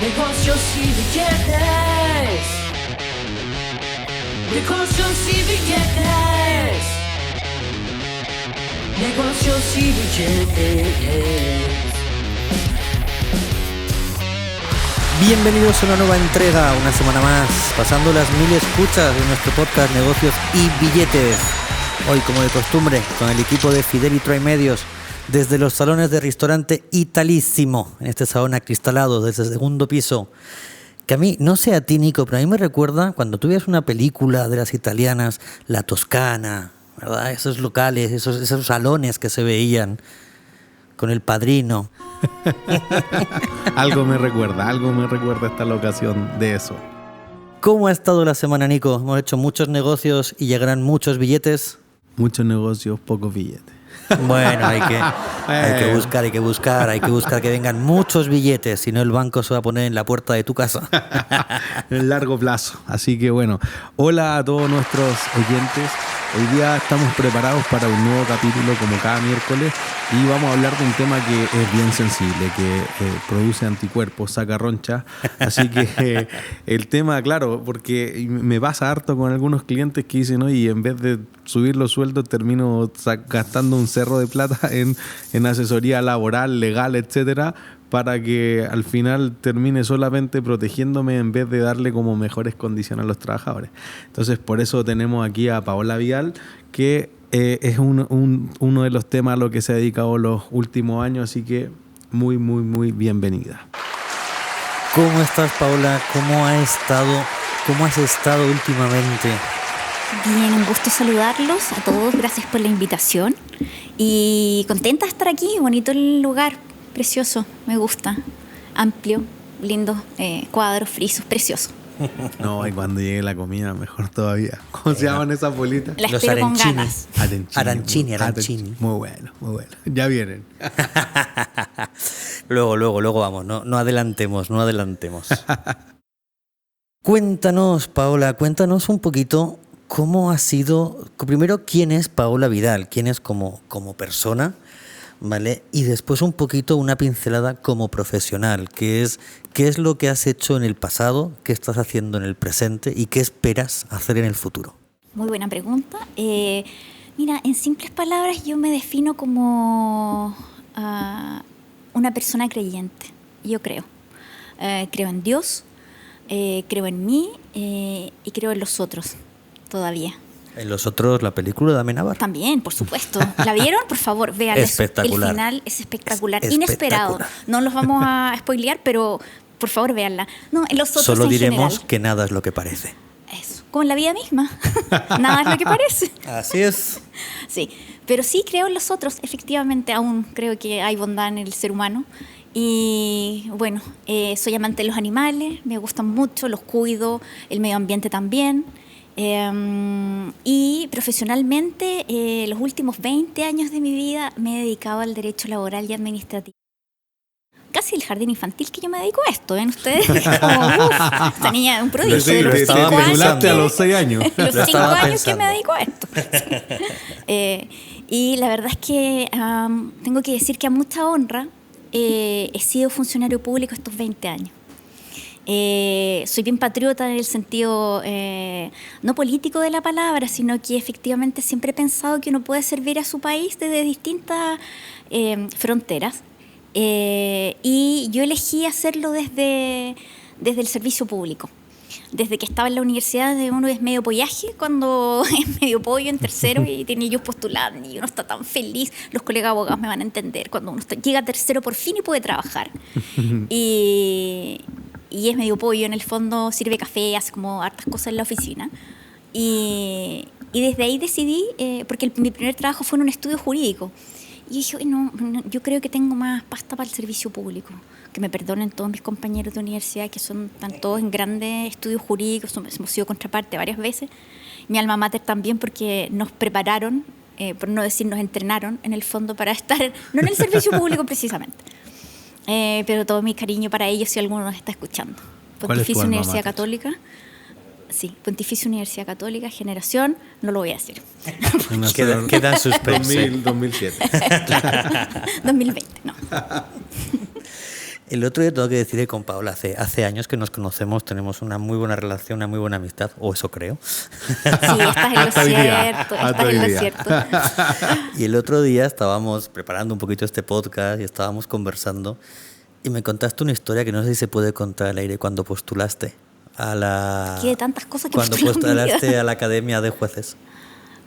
Negocios y billetes. Negocios y billetes. Negocios y billetes. Bienvenidos a una nueva entrega, una semana más, pasando las 1000 escuchas de nuestro podcast Negocios y Billetes. Hoy, como de costumbre, con el equipo de Fidel y Troy Medios, desde los salones del restaurante Italissimo, en este salón acristalado, desde el segundo piso. Que a mí, no sé a ti, Nico, pero a mí me recuerda cuando tú ves una película de las italianas, La Toscana, ¿verdad? Esos locales, esos salones que se veían con El Padrino. Algo me recuerda esta locación de eso. ¿Cómo ha estado la semana, Nico? Hemos hecho muchos negocios y llegarán muchos billetes. Muchos negocios, pocos billetes. Bueno, hay que buscar que vengan muchos billetes, si no el banco se va a poner en la puerta de tu casa. En el largo plazo. Así que bueno, hola a todos nuestros oyentes. Hoy día estamos preparados para un nuevo capítulo como cada miércoles y vamos a hablar de un tema que es bien sensible, que produce anticuerpos, saca roncha. Así que el tema, claro, porque me pasa harto con algunos clientes que dicen, oye, en vez de subir los sueldos termino gastando un cerro de plata en asesoría laboral, legal, etcétera, para que al final termine solamente protegiéndome en vez de darle como mejores condiciones a los trabajadores. Entonces, por eso tenemos aquí a Paola Vidal, que es uno de los temas a los que se ha dedicado los últimos años, así que muy bienvenida. ¿Cómo estás, Paola? ¿Cómo has estado últimamente? Bien, un gusto saludarlos a todos, gracias por la invitación y contenta de estar aquí, bonito el lugar, precioso, me gusta, amplio, lindo, cuadros, frisos, precioso. No, y cuando llegue la comida, mejor todavía. ¿Cómo se llaman esas bolitas? La espero con ganas. Arancini. Muy bueno. Ya vienen. Luego vamos, no adelantemos. Cuéntanos, Paola, cuéntanos un poquito cómo ha sido, primero, quién es Paola Vidal, quién es como persona, ¿vale? Y después un poquito una pincelada como profesional, qué es lo que has hecho en el pasado, qué estás haciendo en el presente y qué esperas hacer en el futuro. Muy buena pregunta. Mira, en simples palabras yo me defino como una persona creyente, yo creo. Creo en Dios, creo en mí y creo en los otros todavía. En los otros, la película de Amenábar. También, por supuesto. ¿La vieron? Por favor, véanla. Espectacular. El final es espectacular, inesperado. No los vamos a spoilear, pero por favor, véanla. No, en los otros solo en diremos general. que nada es lo que parece. Eso, como en la vida misma. Nada es lo que parece. Así es. Sí, pero sí creo en los otros. Efectivamente, aún creo que hay bondad en el ser humano. Y bueno, soy amante de los animales, me gustan mucho, los cuido, el medio ambiente también. Y profesionalmente, los últimos 20 años de mi vida me he dedicado al derecho laboral y administrativo. Casi el jardín infantil que yo me dedico a esto, ¿ven ustedes? Como, esta niña es un prodigio. Sí, de los te 5 años a los 6 años. los 5 años que me dedico a esto. Y la verdad es que tengo que decir que a mucha honra he sido funcionario público estos 20 años. Soy bien patriota en el sentido no político de la palabra, sino que efectivamente siempre he pensado que uno puede servir a su país desde distintas fronteras. Y yo elegí hacerlo desde el servicio público. Desde que estaba en la universidad, uno es medio pollaje, cuando es medio pollo en tercero y tiene yo postular y uno está tan feliz, los colegas abogados me van a entender, cuando uno llega a tercero por fin y puede trabajar. Y es medio pollo, en el fondo sirve café, hace como hartas cosas en la oficina. Y desde ahí decidí, porque mi primer trabajo fue en un estudio jurídico. Y dije, no, yo creo que tengo más pasta para el servicio público. Que me perdonen todos mis compañeros de universidad, que están todos en grandes estudios jurídicos, hemos sido contraparte varias veces. Mi alma mater también, porque nos prepararon, por no decir nos entrenaron, en el fondo para estar, no en el servicio público precisamente. Pero todo mi cariño para ellos si alguno nos está escuchando. Pontificia Universidad Católica. Sí, Pontificia Universidad Católica, generación, no lo voy a decir. Queda en suspense. 2007. Claro. 2020, no. El otro día tengo que decir que con Paola hace años que nos conocemos, tenemos una muy buena relación, una muy buena amistad, o eso creo. Sí, estás en lo Hasta hoy día. cierto, Hasta estás hoy en lo día. cierto. Y el otro día estábamos preparando un poquito este podcast y estábamos conversando y me contaste una historia que no sé si se puede contar al aire cuando postulaste a la... Que de tantas cosas que cuando postulé en mi vida. postulaste a la Academia de Jueces.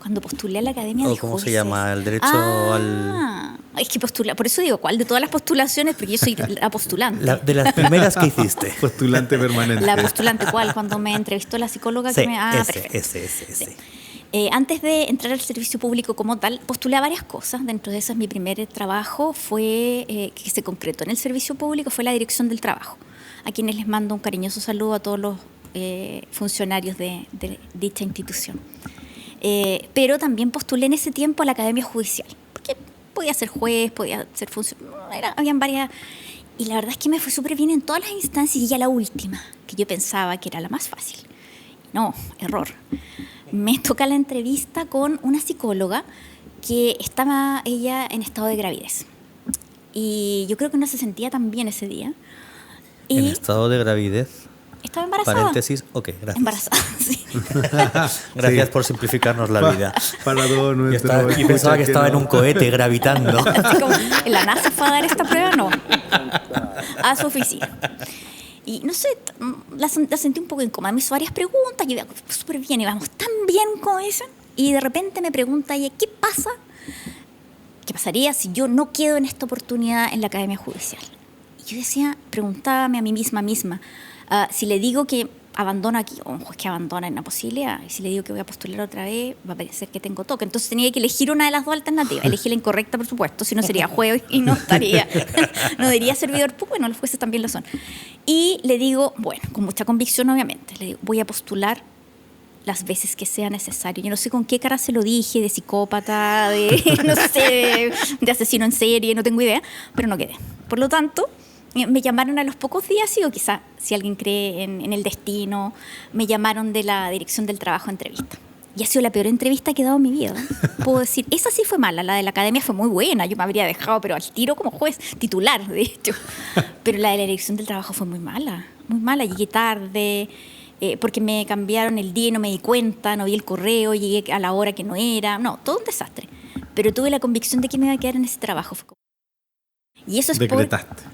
Cuando postulé a la Academia ¿O de cómo se Jueces. llama? El derecho al... Es que postula, por eso digo, ¿cuál de todas las postulaciones? Porque yo soy la postulante. De las primeras que hiciste. Postulante permanente. La postulante, ¿cuál? Cuando me entrevistó la psicóloga Sí, que me... perfecto. ese. Antes de entrar al servicio público como tal, postulé a varias cosas. Dentro de esas, mi primer trabajo fue, que se concretó en el servicio público, fue la dirección del trabajo, a quienes les mando un cariñoso saludo a todos los funcionarios de dicha institución. Pero también postulé en ese tiempo a la Academia Judicial, porque podía ser juez, podía ser funcionario, habían varias... Y la verdad es que me fue súper bien en todas las instancias y ya la última, que yo pensaba que era la más fácil. No, error. Me toca la entrevista con una psicóloga que estaba ella en estado de gravidez. Y yo creo que no se sentía tan bien ese día. Y En estado de gravidez. estaba embarazada. Paréntesis, ok, gracias. Embarazada, sí. Gracias Sí. por simplificarnos la vida. Para todos Yo, nuestros... yo pensaba que estaba en un escuchas cohete gravitando. Así como, ¿en la NASA fue a dar esta prueba? No. A su oficina. Y no sé, la sentí un poco incómoda. Me hizo varias preguntas. Yo iba súper bien, íbamos tan bien con eso. Y de repente me pregunta ella, ¿qué pasa? ¿Qué pasaría si yo no quedo en esta oportunidad en la Academia Judicial? Y yo decía, preguntábame a mí misma, si le digo que abandono aquí, o un juez que abandona en la posibilidad, y si le digo que voy a postular otra vez, va a parecer que tengo toque. Entonces tenía que elegir una de las dos alternativas. Elegí la incorrecta, por supuesto, si no sería juez y no estaría, no diría servidor público. Bueno, los jueces también lo son. Y le digo, bueno, con mucha convicción obviamente, le digo, voy a postular las veces que sea necesario. Yo no sé con qué cara se lo dije, de psicópata, no sé, de asesino en serie, no tengo idea, pero no quedé. Por lo tanto, me llamaron a los pocos días, o quizá, si alguien cree en el destino, me llamaron de la dirección del trabajo a entrevista. Y ha sido la peor entrevista que he dado en mi vida. Puedo decir, esa sí fue mala, la de la academia fue muy buena, yo me habría dejado, pero al tiro como juez titular, de hecho. Pero la de la dirección del trabajo fue muy mala, llegué tarde, porque me cambiaron el día y no me di cuenta, no vi el correo, llegué a la hora que no era, no, todo un desastre. Pero tuve la convicción de que me iba a quedar en ese trabajo. Y eso es Decretaste.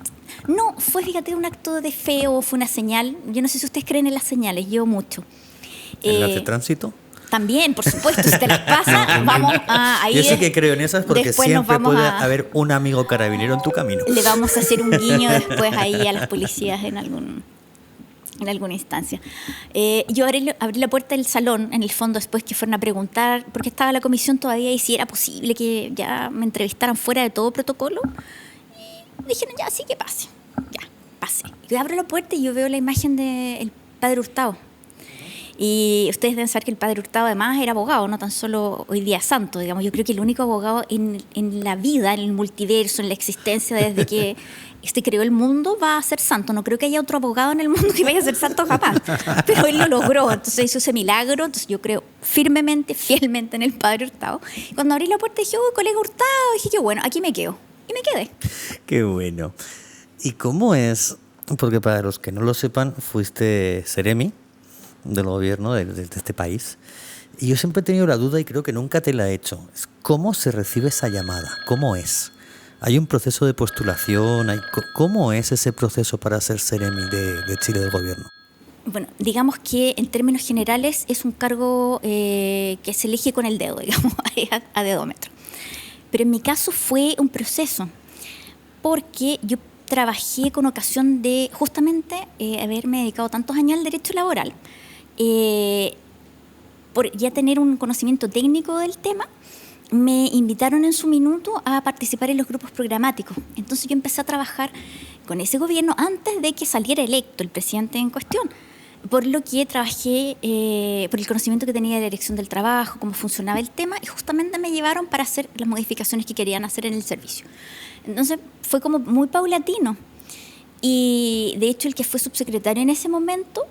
No, fue, fíjate, un acto de fe o fue una señal. Yo no sé si ustedes creen en las señales, yo mucho. ¿Enlace de tránsito? También, por supuesto, si te las pasa, vamos a ahí. Yo sí que creo en esas porque después nos siempre vamos puede a- haber un amigo carabinero en tu camino. Le vamos a hacer un guiño después ahí a las policías en alguna instancia. Yo abrí la puerta del salón, en el fondo, después que fueron a preguntar, porque estaba la comisión todavía y si era posible que ya me entrevistaran fuera de todo protocolo. Y dijeron, ya, sí, que pase. Ya, pase. Yo abro la puerta y yo veo la imagen del padre Hurtado. Y ustedes deben saber que el padre Hurtado además era abogado, no tan solo hoy día santo, digamos. Yo creo que el único abogado en la vida, en el multiverso, en la existencia, desde que creó el mundo, va a ser santo. No creo que haya otro abogado en el mundo que vaya a ser santo jamás. Pero él lo logró, entonces hizo ese milagro. Entonces yo creo firmemente, fielmente en el padre Hurtado. Cuando abrí la puerta dije, colega Hurtado, dije yo, bueno, aquí me quedo. Y me quedé. Qué bueno. ¿Y cómo es? Porque para los que no lo sepan, fuiste seremi del gobierno de este país. Y yo siempre he tenido la duda y creo que nunca te la he hecho. ¿Cómo se recibe esa llamada? ¿Cómo es? ¿Hay un proceso de postulación? ¿Cómo es ese proceso para ser seremi de Chile del gobierno? Bueno, digamos que en términos generales es un cargo que se elige con el dedo, digamos, a dedómetro. Pero en mi caso fue un proceso, porque yo trabajé con ocasión de justamente haberme dedicado tantos años al derecho laboral, por ya tener un conocimiento técnico del tema. Me invitaron en su minuto a participar en los grupos programáticos. Entonces yo empecé a trabajar con ese gobierno antes de que saliera electo el presidente en cuestión, por lo que trabajé por el conocimiento que tenía de la dirección del trabajo, cómo funcionaba el tema, y justamente me llevaron para hacer las modificaciones que querían hacer en el servicio. Entonces fue como muy paulatino. Y de hecho el que fue subsecretario en ese momento,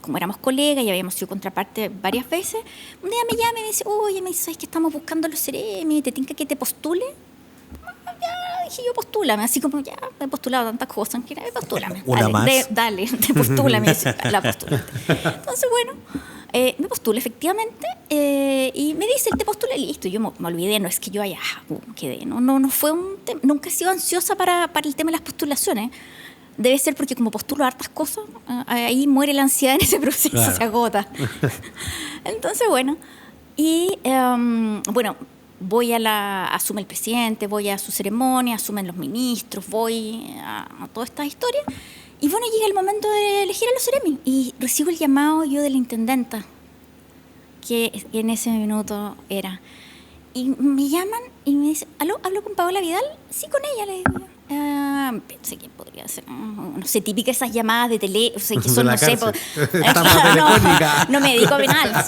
como éramos colegas y habíamos sido contraparte varias veces, un día me llama y me dice, oye, ¿sabes que estamos buscando los seremi? ¿Te tinca que te postule? Ya, dije yo, postúlame, así como ya me he postulado tantas cosas, que postúlame. Una más. Dale, te postúlame, la postulaste. Entonces, bueno, me postulé efectivamente y me dice, te postulé, listo. Yo me olvidé, no es que yo haya quedé, no fue un tema, nunca he sido ansiosa para el tema de las postulaciones. Debe ser porque como postulo hartas cosas, ahí muere la ansiedad en ese proceso, claro. Se agota. Entonces, bueno, y bueno, asume el presidente, voy a su ceremonia, asumen los ministros, voy a todas estas historias. Y bueno, llega el momento de elegir a los Ceremi y recibo el llamado yo de la intendenta, que en ese minuto era. Y me llaman y me dicen, ¿aló? ¿Hablo con Paola Vidal? Sí, con ella, le digo yo. Pensé que podría ser, no sé, típica esas llamadas de tele, o sea, que son, no sé, no me dedico a penal,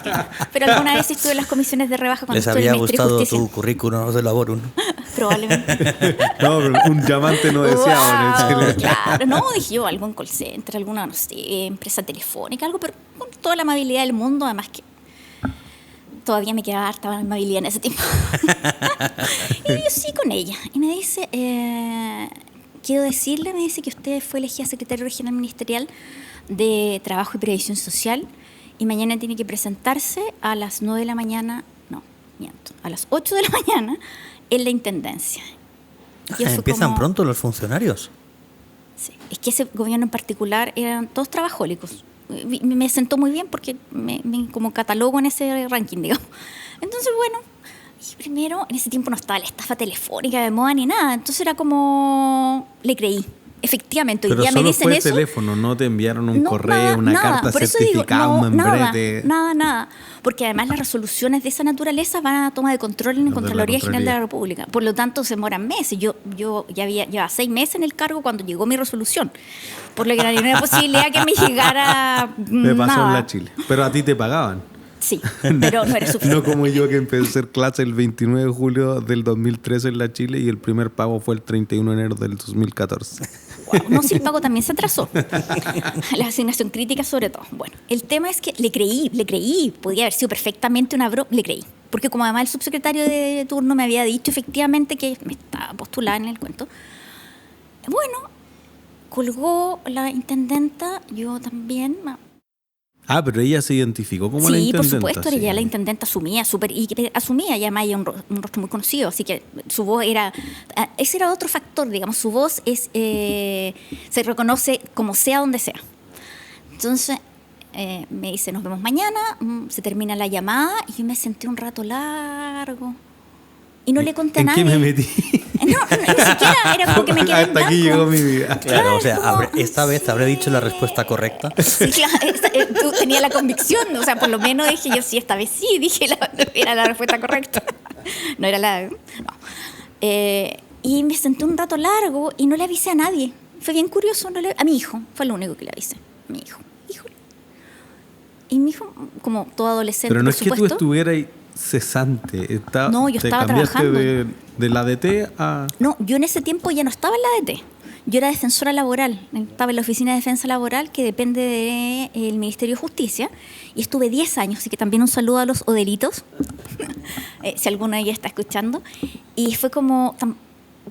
pero alguna vez estuve en las comisiones de rebaja cuando estuve en el Ministerio de Justicia. ¿Les había gustado tu currículum de laborum? Probablemente. No, pero un llamante no deseado. Claro, no, dije yo, algo en call center, alguna, no sé, empresa telefónica, algo, pero con toda la amabilidad del mundo, además que todavía me quedaba harta amabilidad en ese tiempo. Y yo sí con ella. Y me dice, quiero decirle, me dice que usted fue elegida secretaria regional ministerial de Trabajo y Previsión Social y mañana tiene que presentarse a las 9 de la mañana, no, miento, a las 8 de la mañana en la intendencia. ¿Empiezan pronto los funcionarios? Sí, es que ese gobierno en particular eran todos trabajólicos. Me sentó muy bien porque me como catalogo en ese ranking, digamos. Entonces, bueno, y primero, en ese tiempo no estaba la estafa telefónica de moda ni nada, entonces era como, le creí. Efectivamente, hoy día me dicen eso. Pero solo fue teléfono, no te enviaron un correo, una carta certificada, un membrete. Nada. Porque además las resoluciones de esa naturaleza van a toma de control en la Contraloría General de la República. Por lo tanto, se demoran meses. Yo ya llevaba 6 meses en el cargo cuando llegó mi resolución. Por lo que no había posibilidad que me llegara Me pasó nada. en la Chile. Pero a ti te pagaban. Sí, pero no era suficiente. No como yo, que empecé a hacer clase el 29 de julio del 2013 en la Chile y el primer pago fue el 31 de enero del 2014. Wow, no, si el pago también se atrasó. La asignación crítica sobre todo. Bueno, el tema es que le creí. Podía haber sido perfectamente una broma, le creí. Porque como además el subsecretario de turno me había dicho efectivamente que me estaba postulada en el cuento. Bueno, colgó la intendenta, yo también. Ah, pero ella se identificó como la intendenta. Sí, por supuesto, ella la intendenta asumía, y además ella un rostro muy conocido, así que su voz era, ese era otro factor, digamos, su voz se reconoce como sea donde sea. Entonces me dice, nos vemos mañana, se termina la llamada y yo me senté un rato largo y no le conté a nadie. ¿En qué me metí? No, ni siquiera, era como que me quedé en Hasta aquí llegó mi vida. Claro, o sea, esta vez habré dicho la respuesta correcta. Sí, claro, tú tenías la convicción, o sea, por lo menos dije yo, sí, esta vez sí, era la respuesta correcta. No era la... No. Y me senté un rato largo y no le avisé a nadie. Fue bien curioso, a mi hijo, fue lo único que le avisé, a mi hijo. Y mi hijo, como todo adolescente, pero no por es que supuesto, tú estuvieras cesante. No, yo estaba trabajando. De la DT a... No, yo en ese tiempo ya no estaba en la DT. Yo era defensora laboral. Estaba en la Oficina de Defensa Laboral, que depende del Ministerio de Justicia. Y estuve 10 años, así que también un saludo a los odelitos, si alguno de ellos está escuchando. Y fue como...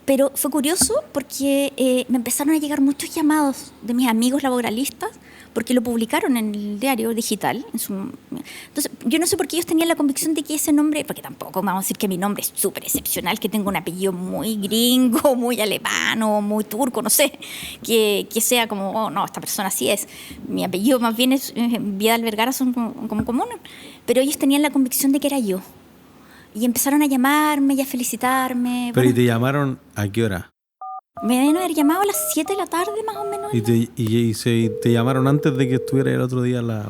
Pero fue curioso porque me empezaron a llegar muchos llamados de mis amigos laboralistas porque lo publicaron en el diario digital. Entonces, yo no sé por qué ellos tenían la convicción de que ese nombre, porque tampoco vamos a decir que mi nombre es súper excepcional, que tengo un apellido muy gringo, muy alemán, muy turco, no sé, que sea como, oh, no, esta persona sí es. Mi apellido más bien es Vidal Vergara, son como comunes. Pero ellos tenían la convicción de que era yo. Y empezaron a llamarme y a felicitarme. Pero ¿y te llamaron a qué hora? Me deben haber llamado a las 7 de la tarde más o menos. ¿Y te llamaron antes de que estuviera el otro día a las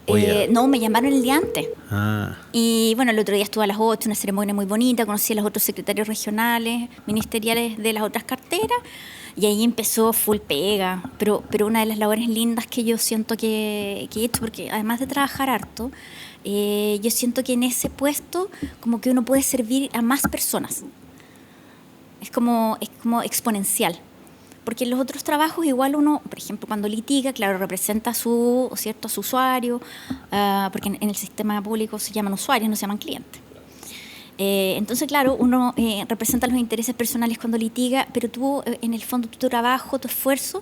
8? No, me llamaron el día antes. Ah. Y bueno, el otro día estuve a las 8, una ceremonia muy bonita, conocí a los otros secretarios regionales, ministeriales de las otras carteras, y ahí empezó full pega. Pero una de las labores lindas que yo siento que he hecho, porque además de trabajar harto, yo siento que en ese puesto como que uno puede servir a más personas. Es como exponencial. Porque en los otros trabajos igual uno, por ejemplo, cuando litiga, claro, representa a su usuario, porque en el sistema público se llaman usuarios, no se llaman clientes. Entonces, claro, uno representa los intereses personales cuando litiga, pero tú, en el fondo, tu trabajo, tu esfuerzo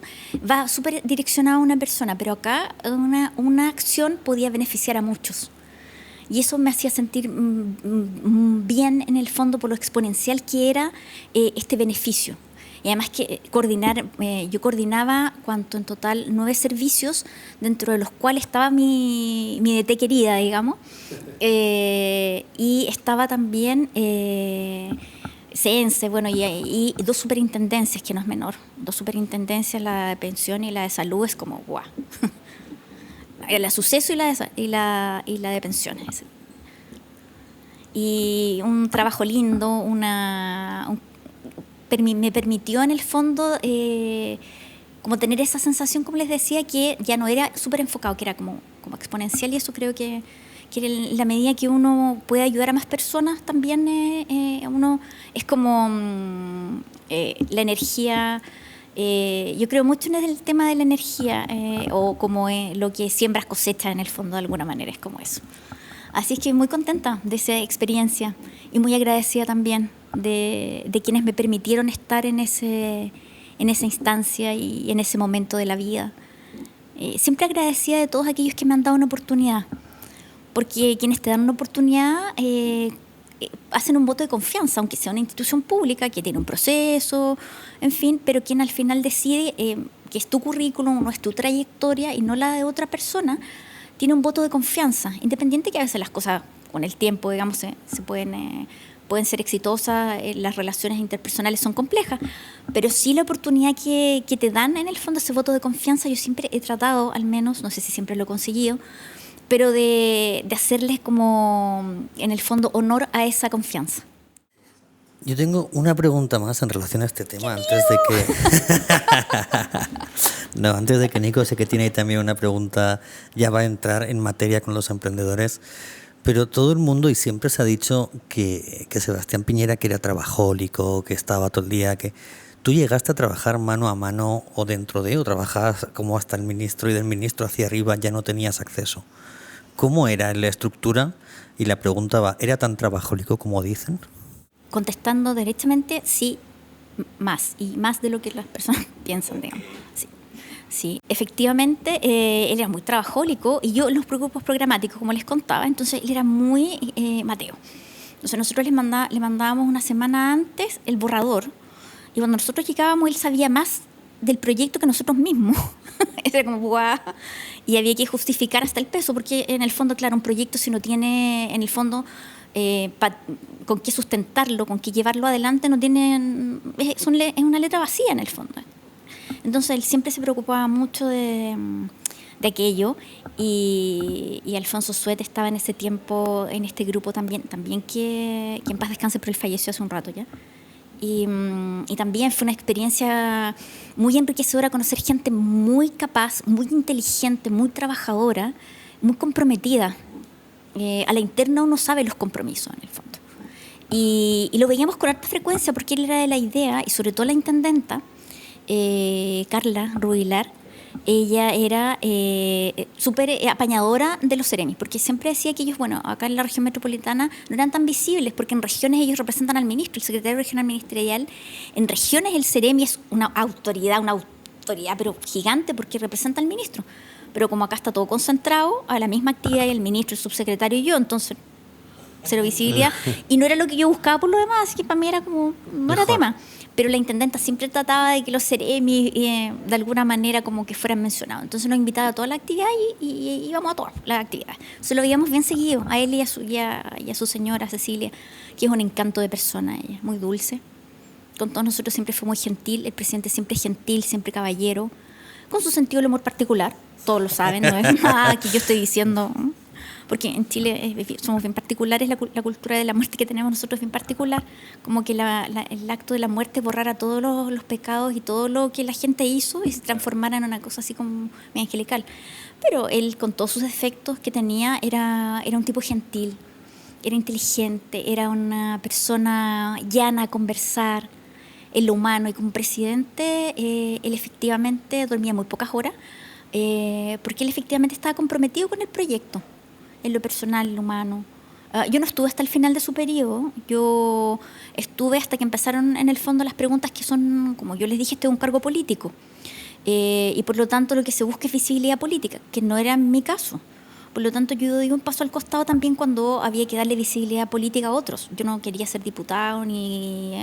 va súper direccionado a una persona, pero acá una acción podía beneficiar a muchos. Y eso me hacía sentir bien, en el fondo, por lo exponencial que era este beneficio. Y además que yo coordinaba en total 9 servicios, dentro de los cuales estaba mi DT querida, digamos, y estaba también CENSE, bueno, y 2 superintendencias, que no es menor. 2 superintendencias, la de pensión y la de salud, es como guau. La de suceso y la de pensiones. Y un trabajo lindo, me permitió, en el fondo, como tener esa sensación, como les decía, que ya no era súper enfocado, que era como exponencial, y eso creo que en la medida que uno puede ayudar a más personas, también uno es como la energía. Yo creo mucho en el tema de la energía, o como lo que siembras cosechas, en el fondo, de alguna manera, es como eso. Así es que muy contenta de esa experiencia y muy agradecida también de quienes me permitieron estar en esa instancia y en ese momento de la vida. Siempre agradecida de todos aquellos que me han dado una oportunidad, porque quienes te dan una oportunidad hacen un voto de confianza, aunque sea una institución pública que tiene un proceso, en fin, pero quien al final decide que es tu currículum, no es tu trayectoria y no la de otra persona, tiene un voto de confianza, independiente que a veces las cosas con el tiempo, digamos, se pueden ser exitosas, las relaciones interpersonales son complejas, pero sí la oportunidad que te dan, en el fondo, ese voto de confianza. Yo siempre he tratado, al menos, no sé si siempre lo he conseguido, pero de hacerles como, en el fondo, honor a esa confianza. Yo tengo una pregunta más en relación a este tema, antes de que Nico, sé que tiene ahí también una pregunta, ya va a entrar en materia con los emprendedores, pero todo el mundo, y siempre se ha dicho que Sebastián Piñera, que era trabajólico, que estaba todo el día, que tú llegaste a trabajar mano a mano o dentro de, o trabajabas como hasta el ministro, y del ministro hacia arriba ya no tenías acceso. ¿Cómo era la estructura? Y la pregunta va, ¿era tan trabajólico como dicen? Contestando derechamente, sí, más de lo que las personas piensan, digamos. Sí, efectivamente, él era muy trabajólico, y yo en los grupos programáticos, como les contaba, entonces él era muy Mateo. Entonces nosotros le mandábamos una semana antes el borrador, y cuando nosotros llegábamos, él sabía más del proyecto que nosotros mismos. Era como guau. Y había que justificar hasta el peso, porque en el fondo, claro, un proyecto, si no tiene, en el fondo, con qué sustentarlo, con qué llevarlo adelante, no tiene, es una letra vacía, en el fondo. Entonces él siempre se preocupaba mucho de aquello, y Alfonso Suet estaba en ese tiempo en este grupo también que en paz descanse, pero él falleció hace un rato ya. Y también fue una experiencia muy enriquecedora conocer gente muy capaz, muy inteligente, muy trabajadora, muy comprometida. A la interna uno sabe los compromisos, en el fondo. Y lo veíamos con alta frecuencia, porque él era de la idea, y sobre todo la intendenta, Carla Rubilar, ella era súper apañadora de los Ceremis, porque siempre decía que ellos, bueno, acá en la región metropolitana no eran tan visibles, porque en regiones ellos representan al ministro, el secretario regional ministerial. En regiones el Ceremi es una autoridad pero gigante, porque representa al ministro. Pero como acá está todo concentrado a la misma actividad, y el ministro, el subsecretario y yo, entonces cero visibilidad. Y no era lo que yo buscaba por lo demás, así que para mí era como, no era tema. Pero la intendenta siempre trataba de que los Ceremis de alguna manera como que fueran mencionados. Entonces nos invitaba a toda la actividad y íbamos a todas las actividades. Se lo veíamos bien seguido, a él y a su señora Cecilia, que es un encanto de persona, ella, muy dulce. Con todos nosotros siempre fue muy gentil, el presidente siempre gentil, siempre caballero, con su sentido del humor particular, todos lo saben, no es nada que yo estoy diciendo, porque en Chile somos bien particulares, la cultura de la muerte que tenemos nosotros es bien particular, como que el acto de la muerte borrara todos los pecados y todo lo que la gente hizo y se transformara en una cosa así como muy angelical. Pero él, con todos sus defectos que tenía, era un tipo gentil, era inteligente, era una persona llana a conversar, en lo humano, y como presidente él efectivamente dormía muy pocas horas, porque él efectivamente estaba comprometido con el proyecto, en lo personal, en lo humano. Yo no estuve hasta el final de su periodo, yo estuve hasta que empezaron en el fondo las preguntas que son, como yo les dije, este es un cargo político. Y por lo tanto lo que se busca es visibilidad política, que no era mi caso. Por lo tanto yo di un paso al costado también cuando había que darle visibilidad política a otros. Yo no quería ser diputado, ni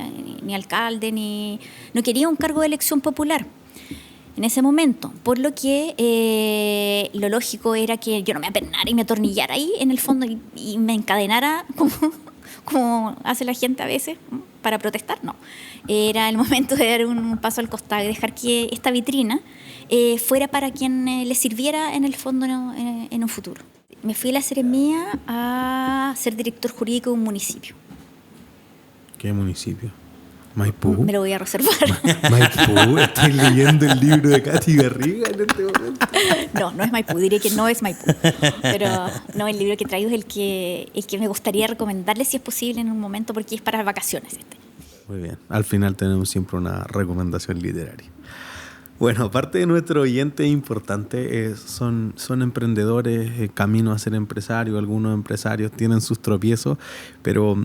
alcalde, no quería un cargo de elección popular en ese momento. Por lo que lo lógico era que yo no me apernara y me atornillara ahí en el fondo y me encadenara como hace la gente a veces para protestar. No, era el momento de dar un paso al costado y dejar que esta vitrina fuera para quien le sirviera en el fondo en un futuro. Me fui a la Seremía a ser director jurídico de un municipio. ¿Qué municipio? Maipú. Me lo voy a reservar. Maipú, estoy leyendo el libro de Katy Garriga en este momento. No es Maipú, diré que no es Maipú. Pero no, el libro que traigo es el que me gustaría recomendarles si es posible en un momento, porque es para las vacaciones. Muy bien, al final tenemos siempre una recomendación literaria. Bueno, aparte de nuestro oyente importante, son emprendedores, camino a ser empresario. Algunos empresarios tienen sus tropiezos, pero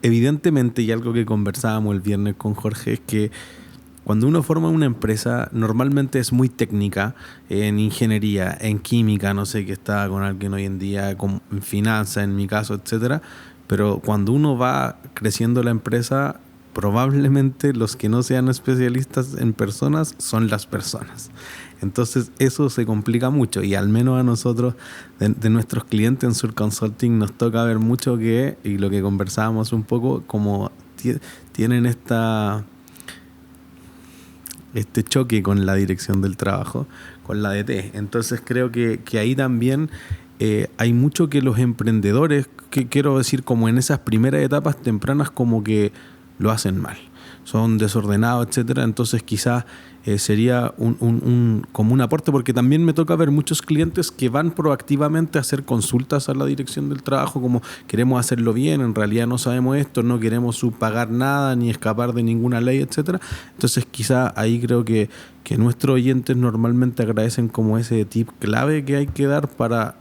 evidentemente, y algo que conversábamos el viernes con Jorge, es que cuando uno forma una empresa, normalmente es muy técnica, en ingeniería, en química, no sé, que está con alguien hoy en día, en finanzas, en mi caso, etcétera. Pero cuando uno va creciendo la empresa, probablemente los que no sean especialistas en personas son las personas. Entonces eso se complica mucho, y al menos a nosotros, de nuestros clientes en Sur Consulting, nos toca ver mucho que, y lo que conversábamos un poco, como tienen este choque con la dirección del trabajo, con la DT. Entonces creo que ahí también hay mucho que los emprendedores, que quiero decir, como en esas primeras etapas tempranas, como que lo hacen mal, son desordenados, etcétera. Entonces quizás sería como un aporte, porque también me toca ver muchos clientes que van proactivamente a hacer consultas a la dirección del trabajo, como queremos hacerlo bien, en realidad no sabemos esto, no queremos subpagar nada ni escapar de ninguna ley, etcétera. Entonces quizás ahí creo que nuestros oyentes normalmente agradecen como ese tip clave que hay que dar para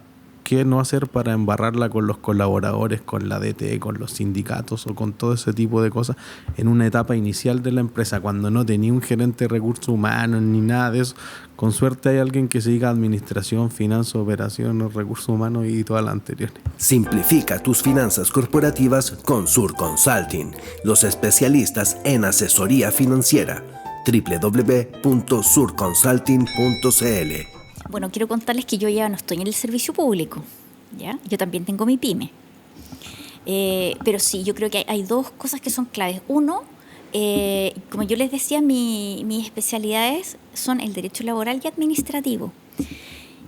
qué no hacer para embarrarla con los colaboradores, con la DTE, con los sindicatos o con todo ese tipo de cosas en una etapa inicial de la empresa, cuando no tenía un gerente de recursos humanos ni nada de eso. Con suerte hay alguien que se diga administración, finanzas, operaciones, recursos humanos y todas las anteriores. Simplifica tus finanzas corporativas con Sur Consulting, los especialistas en asesoría financiera. www.surconsulting.cl. Bueno, quiero contarles que yo ya no estoy en el servicio público, ¿ya? Yo también tengo mi pyme. Pero sí, yo creo que hay dos cosas que son claves. Uno, como yo les decía, mis especialidades son el derecho laboral y administrativo.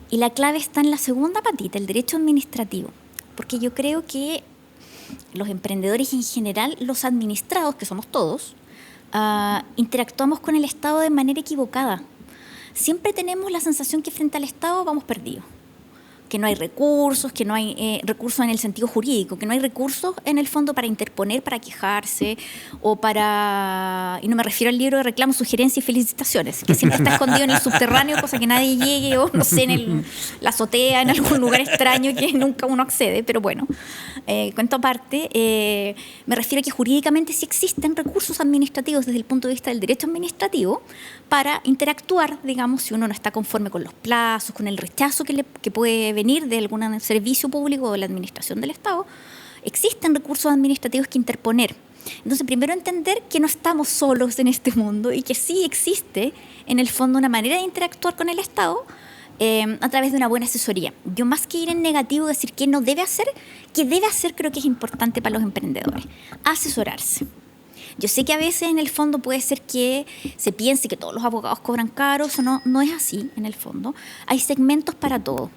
Y la clave está en la segunda patita, el derecho administrativo. Porque yo creo que los emprendedores en general, los administrados, que somos todos, interactuamos con el Estado de manera equivocada. Siempre tenemos la sensación que frente al Estado vamos perdidos, que no hay recursos, que no hay recursos en el sentido jurídico, que no hay recursos en el fondo para interponer, para quejarse o para... Y no me refiero al libro de reclamos, sugerencias y felicitaciones, que siempre está escondido en el subterráneo, cosa que nadie llegue, o no sé, en la azotea, en algún lugar extraño que nunca uno accede. Pero bueno, cuento aparte, me refiero a que jurídicamente sí existen recursos administrativos desde el punto de vista del derecho administrativo para interactuar, digamos, si uno no está conforme con los plazos, con el rechazo que puede venir de algún servicio público o de la administración del Estado. Existen recursos administrativos que interponer. Entonces, primero entender que no estamos solos en este mundo y que sí existe, en el fondo, una manera de interactuar con el Estado a través de una buena asesoría. Yo, más que ir en negativo, decir qué no debe hacer, qué debe hacer, creo que es importante para los emprendedores. Asesorarse. Yo sé que a veces en el fondo puede ser que se piense que todos los abogados cobran caros, o no es así en el fondo. Hay segmentos para todo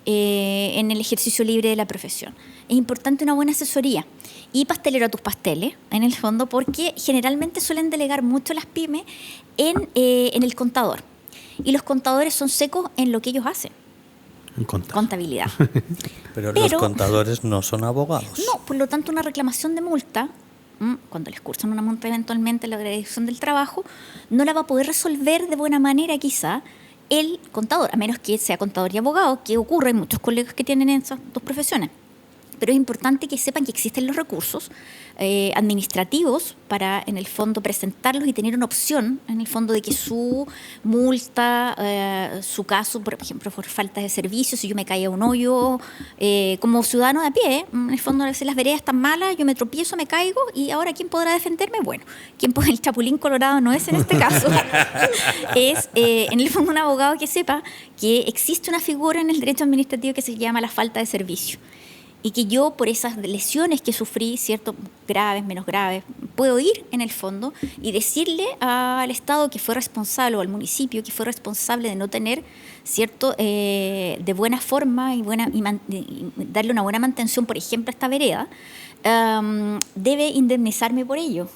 en el ejercicio libre de la profesión. Es importante una buena asesoría y pastelero a tus pasteles, en el fondo, porque generalmente suelen delegar mucho las pymes en el contador. Y los contadores son secos en lo que ellos hacen. Contabilidad. Pero los contadores no son abogados. No, por lo tanto, una reclamación de multa, cuando les cursan una multa eventualmente la Dirección del Trabajo, no la va a poder resolver de buena manera quizá el contador, a menos que sea contador y abogado, que ocurre en muchos colegas que tienen esas dos profesiones. pero es importante que sepan que existen los recursos administrativos para, en el fondo, presentarlos y tener una opción, en el fondo, de que su multa, su caso, por ejemplo, por falta de servicios, si yo me caigo a un hoyo, como ciudadano de a pie, en el fondo, si las veredas están malas, yo me tropiezo, me caigo, y ahora, ¿quién podrá defenderme? Bueno, el chapulín colorado no es en este caso, es, en el fondo, un abogado que sepa que existe una figura en el derecho administrativo que se llama la falta de servicio. Y que yo, por esas lesiones que sufrí, ¿cierto?, graves, menos graves, puedo ir en el fondo y decirle al Estado que fue responsable, o al municipio que fue responsable de no tener, ¿cierto?, de buena forma y darle una buena mantención, por ejemplo, a esta vereda, debe indemnizarme por ello.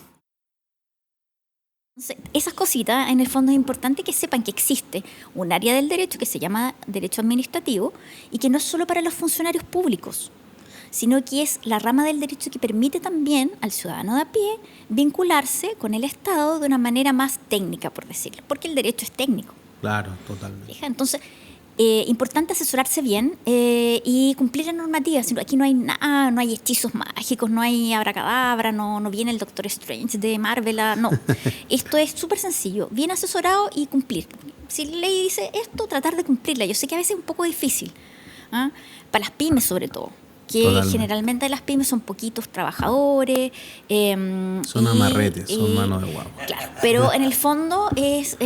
Entonces, esas cositas, en el fondo, es importante que sepan que existe un área del derecho que se llama derecho administrativo y que no es solo para los funcionarios públicos, sino que es la rama del derecho que permite también al ciudadano de a pie vincularse con el Estado de una manera más técnica, por decirlo, porque el derecho es técnico. Claro, totalmente. Entonces, importante asesorarse bien y cumplir la normativa. Aquí no hay nada, no hay hechizos mágicos, no hay abracadabra, no viene el Doctor Strange de Marvel, no. Esto es súper sencillo, bien asesorado y cumplir. Si la ley dice esto, tratar de cumplirla. Yo sé que a veces es un poco difícil, para las pymes sobre todo, que Totalmente. Generalmente las pymes son poquitos trabajadores. Son amarretes, son manos de guagua. Claro, pero en el fondo es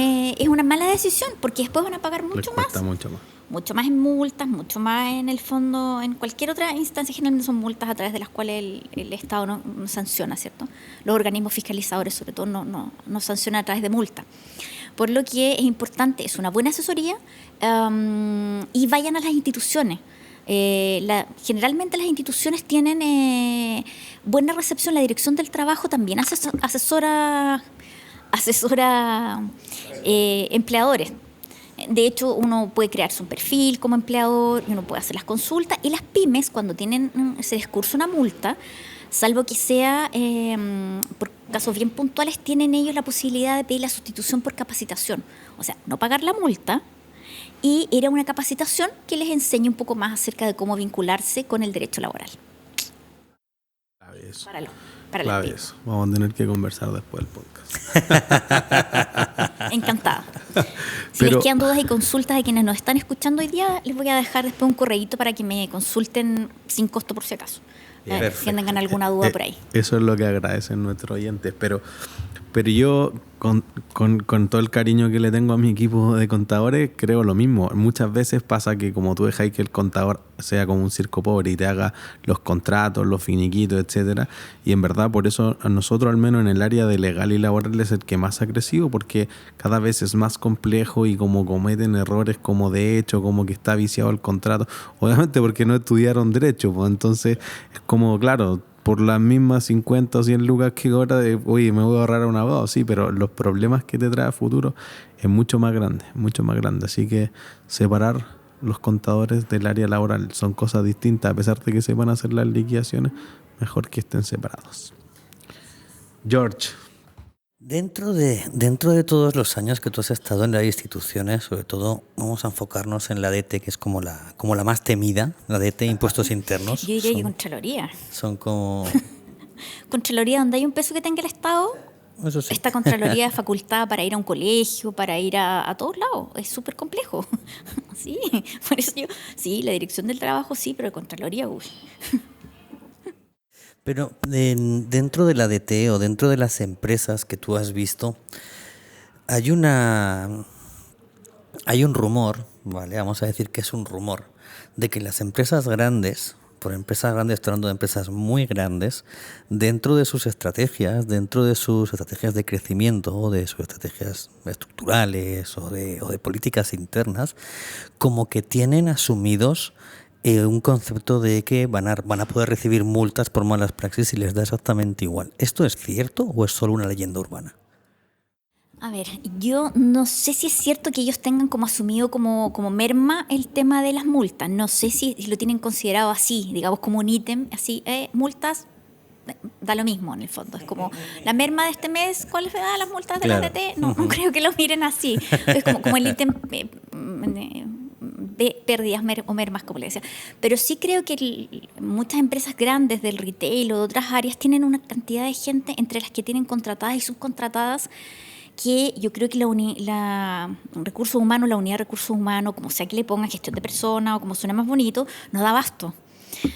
una mala decisión, porque después van a pagar Les mucho cuesta más. mucho más. Mucho más en multas, mucho más en el fondo, en cualquier otra instancia. Generalmente son multas a través de las cuales el Estado no sanciona, ¿cierto? Los organismos fiscalizadores, sobre todo, no sancionan a través de multas. Por lo que es importante, es una buena asesoría, y vayan a las instituciones. Generalmente las instituciones tienen buena recepción. La Dirección del Trabajo también asesora empleadores. De hecho, uno puede crearse un perfil como empleador y uno puede hacer las consultas. Y las pymes, cuando se les cursa una multa, salvo que sea por casos bien puntuales, tienen ellos la posibilidad de pedir la sustitución por capacitación. O sea, no pagar la multa y ir a una capacitación que les enseñe un poco más acerca de cómo vincularse con el derecho laboral. Clave eso. Para Clave la eso. Vamos a tener que conversar después del podcast. Encantada. Si Pero- les quedan dudas y consultas de quienes nos están escuchando hoy día, les voy a dejar después un correíto para que me consulten sin costo por si acaso. Si tengan alguna duda por ahí. Eso es lo que agradecen nuestros oyentes. Pero yo, con todo el cariño que le tengo a mi equipo de contadores, creo lo mismo. Muchas veces pasa que como tú dejáis que el contador sea como un circo pobre y te haga los contratos, los finiquitos, etcétera, y en verdad por eso a nosotros, al menos en el área de legal y laboral, es el que más ha crecido, porque cada vez es más complejo y como cometen errores como de hecho, como que está viciado el contrato, obviamente porque no estudiaron derecho, pues entonces es como, claro, por las mismas 50 o 100 lucas que ahora, oye, me voy a ahorrar a un abogado, sí, pero los problemas que te trae a futuro es mucho más grande, mucho más grande. Así que separar los contadores del área laboral son cosas distintas, a pesar de que se van a hacer las liquidaciones, mejor que estén separados. George. Dentro de todos los años que tú has estado en las instituciones, sobre todo vamos a enfocarnos en la DT, que es como la más temida, la DT, impuestos internos. Yo diría que Contraloría. Son como... Contraloría, donde hay un peso que tenga el Estado, Eso sí. esta Contraloría es facultada para ir a un colegio, para ir a todos lados. Es súper complejo. Sí, por eso sí, la Dirección del Trabajo sí, pero Contraloría, uy. Pero dentro de la DT o dentro de las empresas que tú has visto, hay un rumor, ¿vale? Vamos a decir que es un rumor, de que las empresas grandes, por empresas grandes estoy hablando de empresas muy grandes, dentro de sus estrategias de crecimiento, o de sus estrategias estructurales o de políticas internas, como que tienen asumidos un concepto de que van a poder recibir multas por malas praxis y les da exactamente igual. ¿Esto es cierto o es solo una leyenda urbana? A ver, yo no sé si es cierto que ellos tengan como asumido como merma el tema de las multas. No sé si lo tienen considerado así, digamos como un ítem, así, multas, da lo mismo en el fondo. Es como la merma de este mes, ¿cuáles son las multas de Claro. la DT? No creo que lo miren así. Es como el ítem pérdidas o mermas, como le decía. Pero sí creo que muchas empresas grandes del retail o de otras áreas tienen una cantidad de gente entre las que tienen contratadas y subcontratadas que yo creo que recursos humanos, la unidad de recursos humanos, como sea que le pongan gestión de personas o como suene más bonito, no da abasto.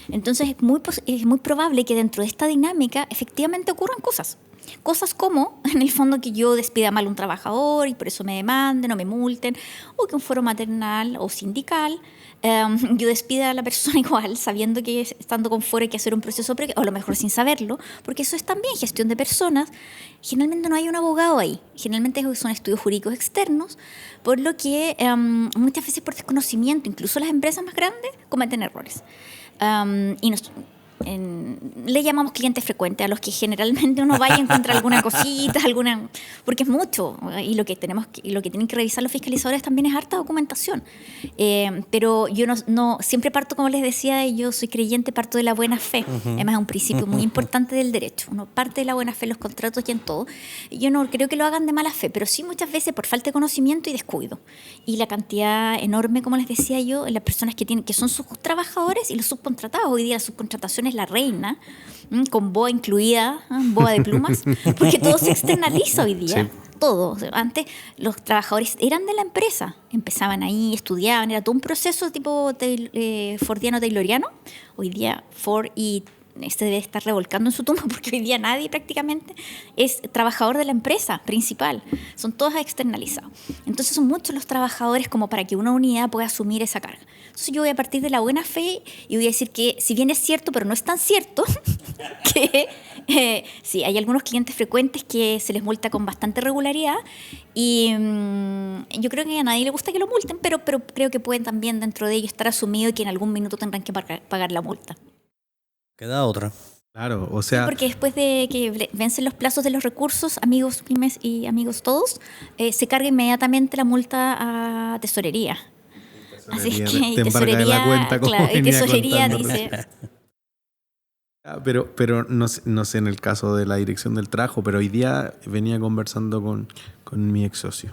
Entonces es muy probable que dentro de esta dinámica efectivamente ocurran cosas. Cosas como, en el fondo, que yo despida mal a un trabajador y por eso me demanden o me multen, o que un foro maternal o sindical, yo despida a la persona igual, sabiendo que estando con foro hay que hacer un proceso, o a lo mejor sin saberlo, porque eso es también gestión de personas. Generalmente no hay un abogado ahí, generalmente son estudios jurídicos externos, por lo que muchas veces por desconocimiento, incluso las empresas más grandes cometen errores. Le llamamos clientes frecuentes a los que generalmente uno vaya y encuentra alguna cosita, porque es mucho, y lo que tienen que revisar los fiscalizadores también es harta documentación. Pero yo no siempre parto, como les decía, yo soy creyente, parto de la buena fe. Además es un principio muy importante del derecho. Uno parte de la buena fe en los contratos y en todo. Yo no creo que lo hagan de mala fe, pero sí muchas veces por falta de conocimiento y descuido. Y la cantidad enorme, como les decía yo, en las personas que son sus trabajadores y los subcontratados. Hoy día la subcontratación es la reina, con boa incluida, boa de plumas, porque todo se externaliza hoy día. Sí. Todo. O sea, antes los trabajadores eran de la empresa, empezaban ahí, estudiaban, era todo un proceso tipo fordiano-tayloriano. Hoy día Ford y debe estar revolcando en su tumba porque hoy día nadie prácticamente es trabajador de la empresa principal, son todos externalizados. Entonces son muchos los trabajadores como para que una unidad pueda asumir esa carga. Entonces yo voy a partir de la buena fe y voy a decir que si bien es cierto, pero no es tan cierto, que sí, hay algunos clientes frecuentes que se les multa con bastante regularidad y yo creo que a nadie le gusta que lo multen, pero creo que pueden también dentro de ello estar asumido y que en algún minuto tendrán que pagar la multa. Queda otra. Claro, o sea... Sí, porque después de que vencen los plazos de los recursos, amigos pymes y amigos todos, se carga inmediatamente la multa a tesorería. Así es que tesorería, la cuenta, claro, y tesorería dice... Pero no sé en el caso de la dirección del trabajo, pero hoy día venía conversando con mi ex socio,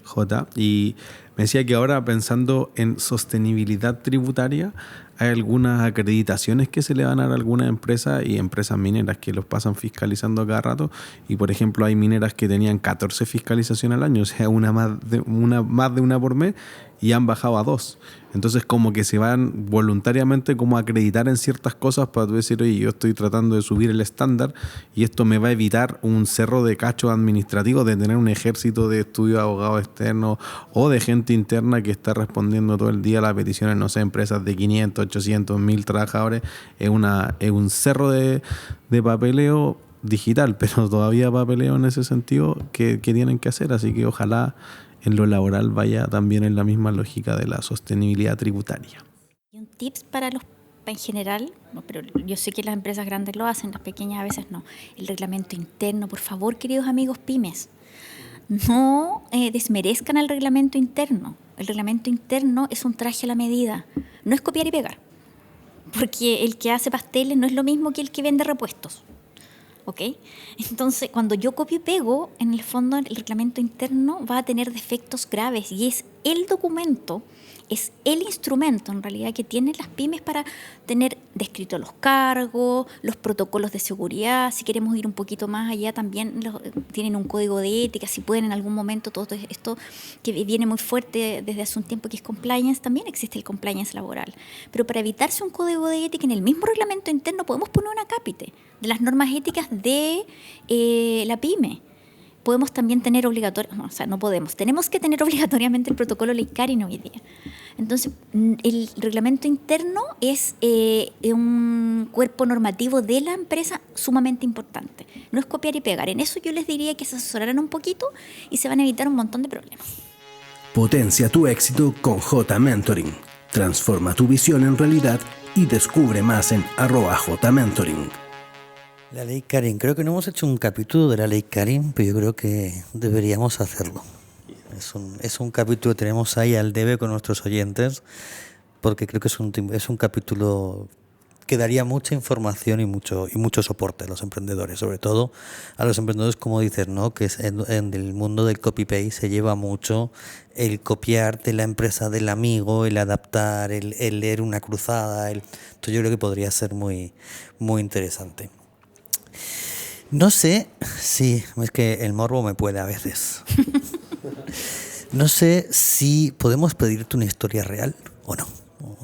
J, y me decía que ahora pensando en sostenibilidad tributaria, hay algunas acreditaciones que se le van a dar a algunas empresas y empresas mineras que los pasan fiscalizando cada rato. Y por ejemplo hay mineras que tenían 14 fiscalizaciones al año, o sea, más de una por mes, y han bajado a 2. Entonces como que se van voluntariamente como a acreditar en ciertas cosas para tú decir, oye, yo estoy tratando de subir el estándar y esto me va a evitar un cerro de cachos administrativos, de tener un ejército de estudios de abogados externos o de gente interna que está respondiendo todo el día a las peticiones, no sé, empresas de 500, 800, 1000 trabajadores. Es un cerro de papeleo digital, pero todavía papeleo en ese sentido que tienen que hacer, así que ojalá en lo laboral vaya también en la misma lógica de la sostenibilidad tributaria. Y un tips para los en general, no, pero yo sé que las empresas grandes lo hacen, las pequeñas a veces no. El reglamento interno, por favor, queridos amigos pymes, no desmerezcan el reglamento interno. El reglamento interno es un traje a la medida, no es copiar y pegar, porque el que hace pasteles no es lo mismo que el que vende repuestos. ¿Ok? Entonces, cuando yo copio y pego, en el fondo el reglamento interno va a tener defectos graves y es el documento, es el instrumento en realidad que tienen las pymes para tener descritos los cargos, los protocolos de seguridad. Si queremos ir un poquito más allá, también tienen un código de ética, si pueden en algún momento, todo esto que viene muy fuerte desde hace un tiempo, que es compliance, también existe el compliance laboral. Pero para evitarse un código de ética en el mismo reglamento interno podemos poner un acápite de las normas éticas de la pyme. Podemos también tener tenemos que tener obligatoriamente el protocolo Ley Carin hoy día. Entonces, el reglamento interno es un cuerpo normativo de la empresa sumamente importante. No es copiar y pegar. En eso yo les diría que se asesoraran un poquito y se van a evitar un montón de problemas. Potencia tu éxito con J Mentoring. Transforma tu visión en realidad y descubre más en @jmentoring. La ley Carin, creo que no hemos hecho un capítulo de la ley Carin, pero yo creo que deberíamos hacerlo. Es un capítulo que tenemos ahí al debe con nuestros oyentes, porque creo que es un capítulo que daría mucha información y mucho soporte a los emprendedores, sobre todo a los emprendedores, como dices, ¿no? Que en el mundo del copy-paste se lleva mucho el copiar de la empresa del amigo, el adaptar, el leer una cruzada. Entonces yo creo que podría ser muy, muy interesante. No sé si... Es que el morbo me puede a veces. No sé si podemos pedirte una historia real o no.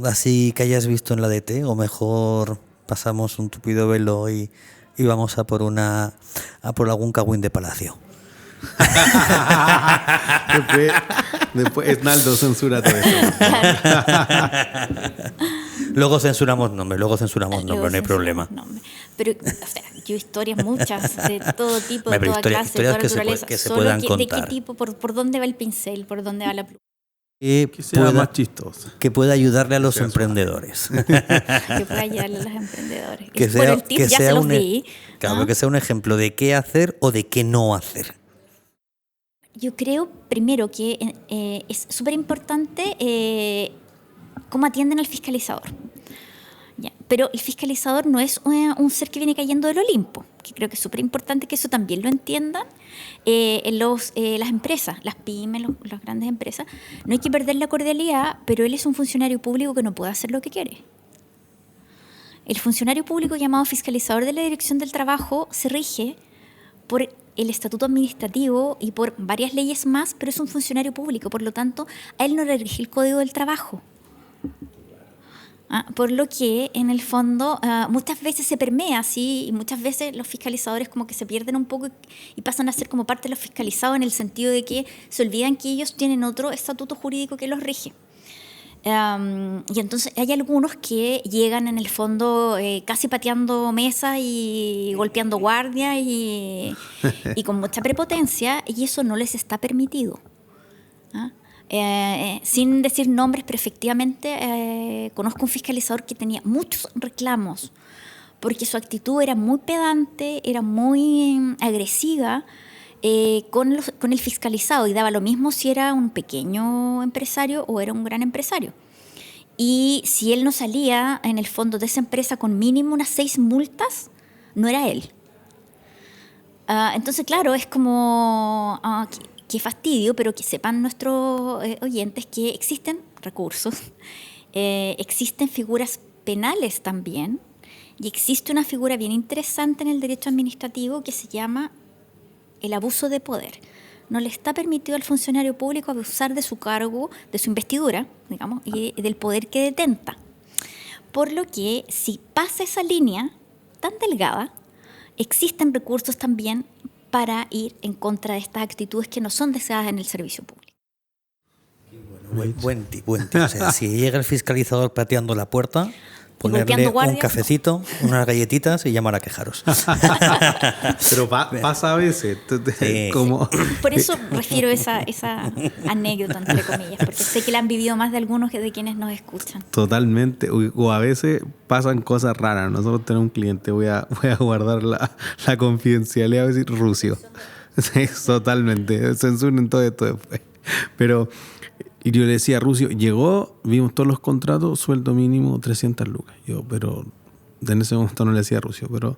Así que hayas visto en la DT, o mejor pasamos un tupido velo y vamos a por algún cagüín de palacio. después Esnaldo censura todo eso. Luego censuramos nombre, no hay problema. Pero, o sea, yo historias muchas, de todo tipo, de Pero toda clase, de toda naturaleza. que se Solo puedan ¿de contar. qué tipo? ¿Por dónde va el pincel? ¿Por dónde va la pluma? Que sea más chistoso. Que pueda ayudarle a los emprendedores. Que pueda ayudarle a los emprendedores. Que Por el tip ya se los di. Claro, que sea un ejemplo de qué hacer o de qué no hacer. Yo creo, primero, que es súper importante cómo atienden al fiscalizador. Ya. Pero el fiscalizador no es un ser que viene cayendo del Olimpo, que creo que es súper importante que eso también lo entiendan las empresas, las pymes, las grandes empresas. No hay que perder la cordialidad, pero él es un funcionario público que no puede hacer lo que quiere. El funcionario público llamado fiscalizador de la Dirección del Trabajo se rige por el estatuto administrativo y por varias leyes más, pero es un funcionario público, por lo tanto, a él no le rige el Código del Trabajo. Por lo que, en el fondo, muchas veces se permea así, y muchas veces los fiscalizadores como que se pierden un poco y pasan a ser como parte de los fiscalizados, en el sentido de que se olvidan que ellos tienen otro estatuto jurídico que los rige. Y entonces hay algunos que llegan en el fondo casi pateando mesas y golpeando guardias y con mucha prepotencia, y eso no les está permitido. Sin decir nombres, pero efectivamente conozco un fiscalizador que tenía muchos reclamos porque su actitud era muy pedante, era muy agresiva con el fiscalizado, y daba lo mismo si era un pequeño empresario o era un gran empresario. Y si él no salía en el fondo de esa empresa con mínimo unas 6 multas, no era él. Entonces, claro, es como... Qué fastidio, pero que sepan nuestros oyentes que existen recursos, existen figuras penales también, y existe una figura bien interesante en el derecho administrativo que se llama el abuso de poder. No le está permitido al funcionario público abusar de su cargo, de su investidura, digamos, y del poder que detenta. Por lo que, si pasa esa línea tan delgada, existen recursos también para ir en contra de estas actitudes que no son deseadas en el servicio público. Buen tip. O sea, si llega el fiscalizador pateando la puerta, ponerle un cafecito, unas galletitas y llamar a quejaros. Pero pasa a veces. Sí. Como... Por eso refiero esa anécdota, entre comillas, porque sé que la han vivido más de algunos que de quienes nos escuchan. Totalmente. O a veces pasan cosas raras. Nosotros tenemos un cliente, voy a guardar la confidencialidad, voy a decir Rusio. Sí, totalmente. Censuren todo esto después. Pero... Y yo le decía a Rusio, llegó, vimos todos los contratos, sueldo mínimo 300 lucas. Pero en ese momento no le decía a Rusio, pero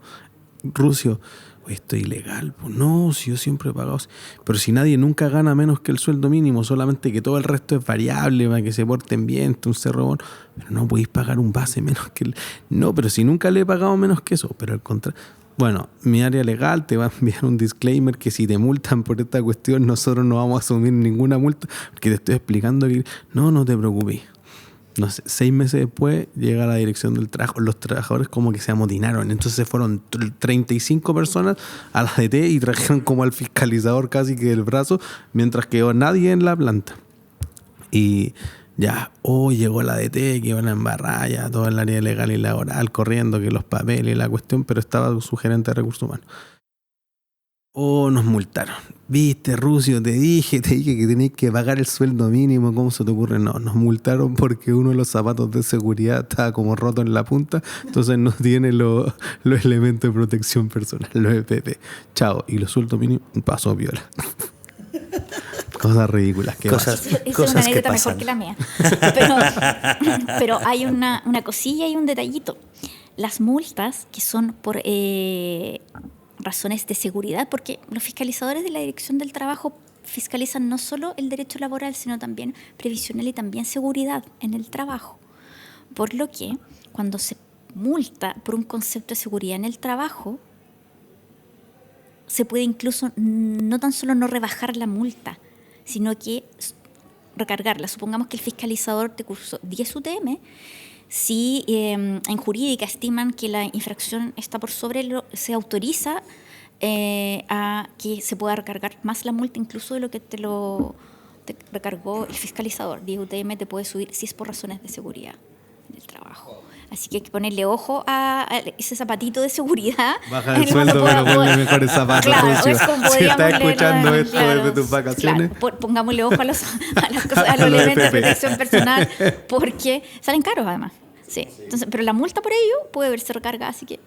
Rusio, esto es ilegal. Pues no, si yo siempre he pagado. Pero si nadie nunca gana menos que el sueldo mínimo, solamente que todo el resto es variable para que se porten bien, un cerro. Pero no podéis pagar un base menos que el... No, pero si nunca le he pagado menos que eso. Pero el contrato... Bueno, mi área legal te va a enviar un disclaimer que si te multan por esta cuestión, nosotros no vamos a asumir ninguna multa, porque te estoy explicando que no te preocupes. No sé, 6 meses después llega la dirección del trabajo, los trabajadores como que se amotinaron, entonces fueron 35 personas a la DT y trajeron como al fiscalizador casi que del brazo, mientras quedó nadie en la planta. Y... ya, llegó la DT, que iban a embarrar ya todo el área legal y laboral, corriendo, que los papeles y la cuestión, pero estaba su gerente de recursos humanos. Nos multaron. Viste, Rusio, te dije que tenías que pagar el sueldo mínimo, ¿cómo se te ocurre? No, nos multaron porque uno de los zapatos de seguridad estaba como roto en la punta, entonces no tiene los elementos de protección personal, los EPP. Chao, y los sueldos mínimos pasó viola. Cosas ridículas que cosas es una anécdota mejor que la mía. Pero hay una cosilla y un detallito. las multas que son por razones de seguridad, porque los fiscalizadores de la Dirección del Trabajo fiscalizan no solo el derecho laboral, sino también previsional y también seguridad en el trabajo. Por lo que cuando se multa por un concepto de seguridad en el trabajo, se puede incluso no tan solo no rebajar la multa, sino que recargarla. Supongamos que el fiscalizador te cursó 10 UTM, si en jurídica estiman que la infracción está por sobre, se autoriza a que se pueda recargar más la multa incluso de lo que te recargó el fiscalizador. 10 UTM te puede subir si es por razones de seguridad en el trabajo. Así que hay que ponerle ojo a ese zapatito de seguridad. Baja el sueldo, pero ponle mejores zapatos. Claro, socio. es como Si estás podríamos escuchando leerlo, esto claro, desde tus vacaciones. claro, pongámosle ojo a los A los elementos de FP. protección personal, porque salen caros además. Sí. Entonces, pero la multa por ello puede verse recargada, así que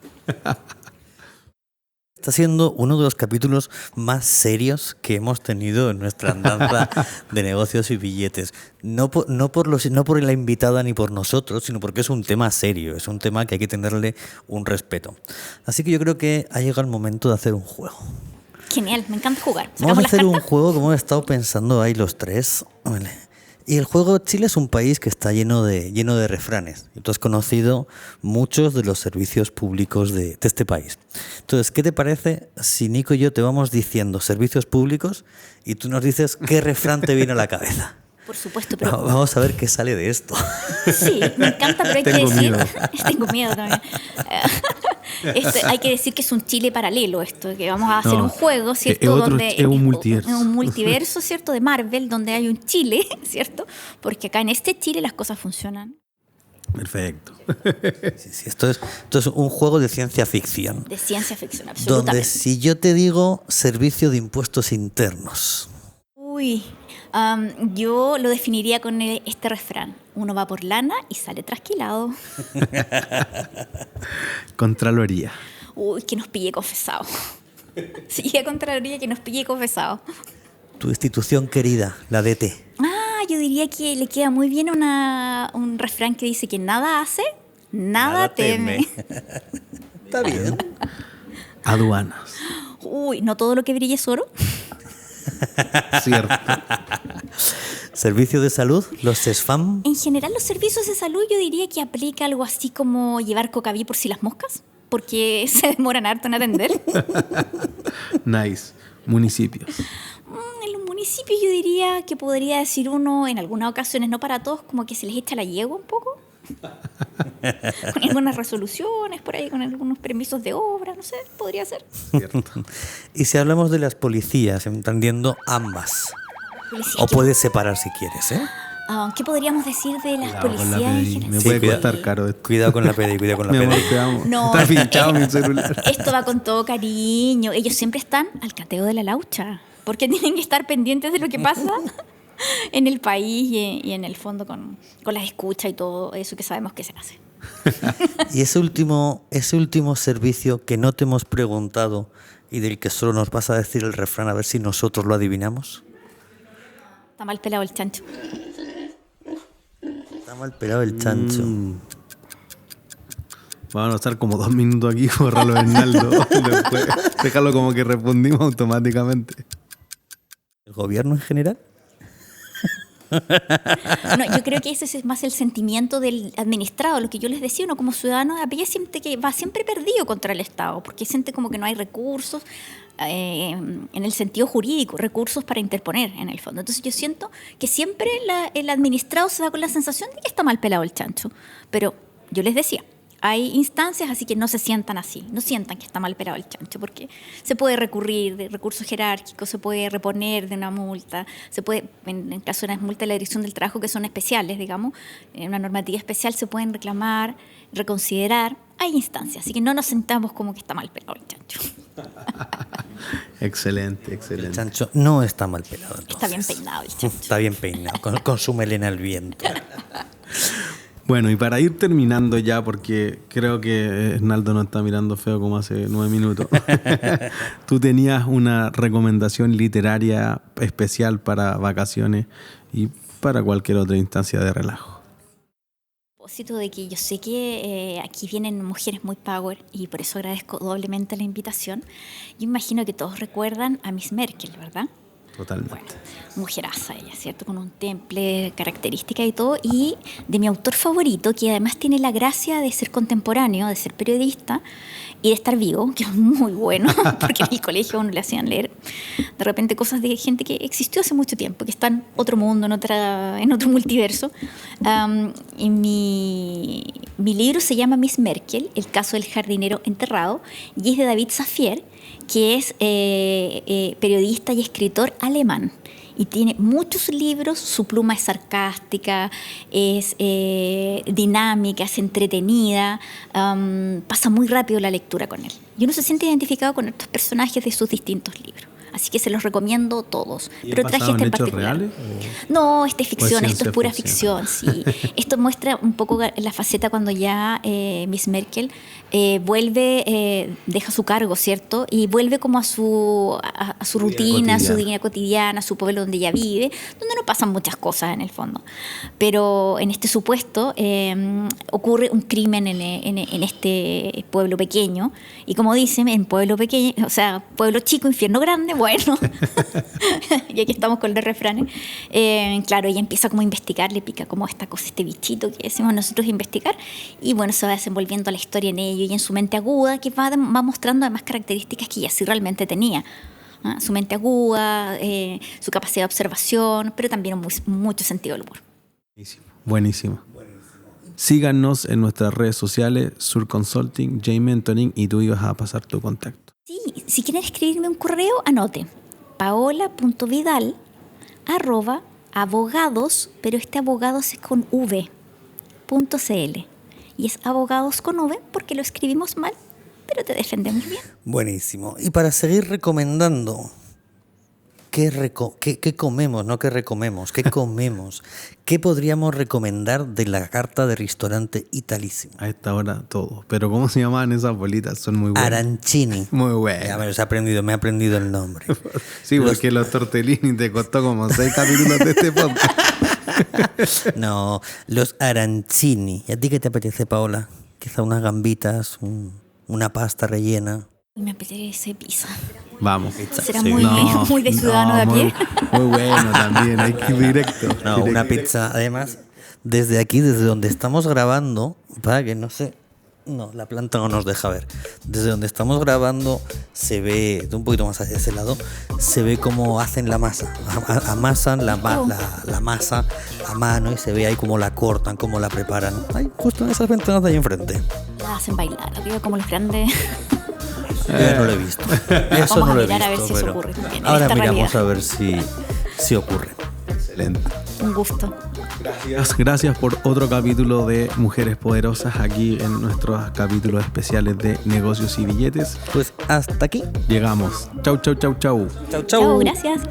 Está siendo uno de los capítulos más serios que hemos tenido en nuestra andanza de negocios y billetes. No por la invitada ni por nosotros, sino porque es un tema serio, es un tema que hay que tenerle un respeto. Así que yo creo que ha llegado el momento de hacer un juego. genial, me encanta jugar. Vamos ¿Sacamos a las hacer un cartas? juego que hemos estado pensando ahí los tres. Vale. Y el juego, Chile es un país que está lleno de refranes. Y tú has conocido muchos de los servicios públicos de este país. Entonces, ¿qué te parece si Nico y yo te vamos diciendo servicios públicos y tú nos dices qué refrán te viene a la cabeza? Por supuesto, pero Vamos a ver qué sale de esto. sí, me encanta, pero hay Tengo que decir... miedo. Tengo miedo también. Hay que decir que es un Chile paralelo esto, que vamos a hacer No, un juego, ¿cierto? es otro- donde es un multiverso. Es un multiverso, ¿cierto? De Marvel, donde hay un Chile, ¿cierto? Porque acá en este Chile las cosas funcionan. Perfecto. Sí, esto es un juego de ciencia ficción. De ciencia ficción, Donde absolutamente. si yo te digo servicio de impuestos internos, Uy, yo lo definiría con este refrán. Uno va por lana y sale trasquilado. Contraloría. Uy, que nos pille confesado. Si llega Contraloría, que nos pille confesado. tu institución querida, la DT. Yo diría que le queda muy bien un refrán que dice que nada hace, nada teme. Está bien. Aduanas. Uy, no todo lo que brille es oro. Cierto. Servicio de salud, los SESFAM. En general, los servicios de salud yo diría que aplica algo así como llevar cocaví por si las moscas, porque se demoran harto en atender. Nice. Municipios. En los municipios yo diría que podría decir uno, en algunas ocasiones, no para todos, como que se les echa la yegua un poco. Con algunas resoluciones por ahí, con algunos permisos de obra, no sé, podría ser. Cierto. Y si hablamos de las policías, entendiendo ambas. Policía, O puedes separar si quieres, ¿eh? ¿qué podríamos decir de las Cuidado con la policías en PDI. general? Me Sí, puede cuidado. costar caro esto. Cuidado con la PDI, cuidado con la Mi amor, PDI. te amo. No, Está pinchado mi celular. Esto va con todo cariño. Ellos siempre están al cateo de la laucha, porque tienen que estar pendientes de lo que pasa en el país y en el fondo con las escuchas y todo eso que sabemos que se hace. Y ese último servicio que no te hemos preguntado y del que solo nos vas a decir el refrán a ver si nosotros lo adivinamos. Está mal pelado el chancho. Está mal pelado el chancho. Vamos a estar como 2 minutos aquí, borralo Hernaldo. Después, déjalo como que respondimos automáticamente. ¿El gobierno en general? No, yo creo que ese es más el sentimiento del administrado, lo que yo les decía, uno como ciudadano a pie siente que va siempre perdido contra el Estado, porque siente como que no hay recursos, en el sentido jurídico, recursos para interponer en el fondo. Entonces yo siento que siempre el administrado se va con la sensación de que está mal pelado el chancho. Pero yo les decía, hay instancias, así que no se sientan así, no sientan que está mal pelado el chancho, porque se puede recurrir de recursos jerárquicos, se puede reponer de una multa, se puede, en caso de unas multas de la Dirección del Trabajo que son especiales, digamos, en una normativa especial se pueden reclamar, reconsiderar, hay instancias, así que no nos sentamos como que está mal pelado el chancho. Excelente, El excelente. chancho no está mal pelado. Entonces. Está bien peinado el chancho. Está bien peinado, con su melena al viento. Bueno, y para ir terminando ya, porque creo que Hernaldo no está mirando feo como hace 9 minutos, tú tenías una recomendación literaria especial para vacaciones y para cualquier otra instancia de relajo. Propósito de que yo sé que aquí vienen mujeres muy power y por eso agradezco doblemente la invitación. Yo imagino que todos recuerdan a Miss Merkel, ¿verdad? Totalmente. Bueno, mujeraza ella, ¿cierto? Con un temple, característica y todo. Y de mi autor favorito, que además tiene la gracia de ser contemporáneo, de ser periodista y de estar vivo, que es muy bueno, porque en el colegio a uno le hacían leer de repente cosas de gente que existió hace mucho tiempo, que está en otro mundo, en otro multiverso. Y mi libro se llama Miss Merkel, el caso del jardinero enterrado, y es de David Safier, que es periodista y escritor alemán. Y tiene muchos libros, su pluma es sarcástica, es dinámica, es entretenida, pasa muy rápido la lectura con él. Y uno se siente identificado con estos personajes de sus distintos libros. Así que se los recomiendo todos. ¿Y es basado en hechos reales? No, esta es ficción, esto es pura ficción? ficción, sí. Esto muestra un poco la faceta cuando ya Miss Merkel vuelve, deja su cargo, ¿cierto? Y vuelve como a su rutina, a su vida cotidiana, a su pueblo donde ella vive, donde no pasan muchas cosas en el fondo. Pero en este supuesto ocurre un crimen en este pueblo pequeño. Y como dicen, en pueblo pequeño, o sea, pueblo chico, infierno grande, bueno, y aquí estamos con los refranes. Claro, ella empieza como a investigar, le pica como esta cosa, este bichito que decimos nosotros investigar, y bueno, se va desenvolviendo la historia en ello y en su mente aguda, que va mostrando además características que ella sí realmente tenía. Su mente aguda, su capacidad de observación, pero también mucho sentido del humor. Buenísimo. Síganos en nuestras redes sociales, Sur Consulting, J Mentoring, y tú ibas a pasar tu contacto. Sí, si quieren escribirme un correo, anote paola.vidal@abogados, pero este abogados es con v.cl. Y es abogados con v porque lo escribimos mal, pero te defendemos bien. Buenísimo. Y para seguir recomendando, ¿qué comemos? No, ¿qué recomemos? ¿Qué comemos? ¿Qué podríamos recomendar de la carta de restaurante Italísimo? A esta hora todo. Pero ¿cómo se llamaban esas bolitas? Son muy buenas. Arancini. Muy buenas. Ya me he aprendido el nombre. Sí, porque los tortellini te costó como 6 capítulos de este podcast. No, los arancini. ¿Y a ti qué te apetece, Paola? Quizá unas gambitas, una pasta rellena. Me apetece pizza. Vamos. Será Sí. muy de ciudadano de a pie. Muy bueno también, hay que ir directo. No, una pizza. Además, desde aquí, desde donde estamos grabando, para que no sé... No, la planta no nos deja ver. Desde donde estamos grabando se ve, un poquito más hacia ese lado, se ve cómo hacen la masa. Amasan la masa a mano y se ve ahí cómo la cortan, cómo la preparan. Ahí, justo en esas ventanas de ahí enfrente. La hacen bailar, arriba como los grandes. Yo no lo he visto. Eso Vamos no a lo he mirar visto, a ver si eso pero ocurre también en ahora esta miramos realidad. a ver si ocurre. Excelente. Un gusto. Gracias por otro capítulo de Mujeres Poderosas aquí en nuestros capítulos especiales de Negocios y Billetes. Pues hasta aquí. Llegamos. Chau, chau, chau, chau. Chau, Chao, gracias.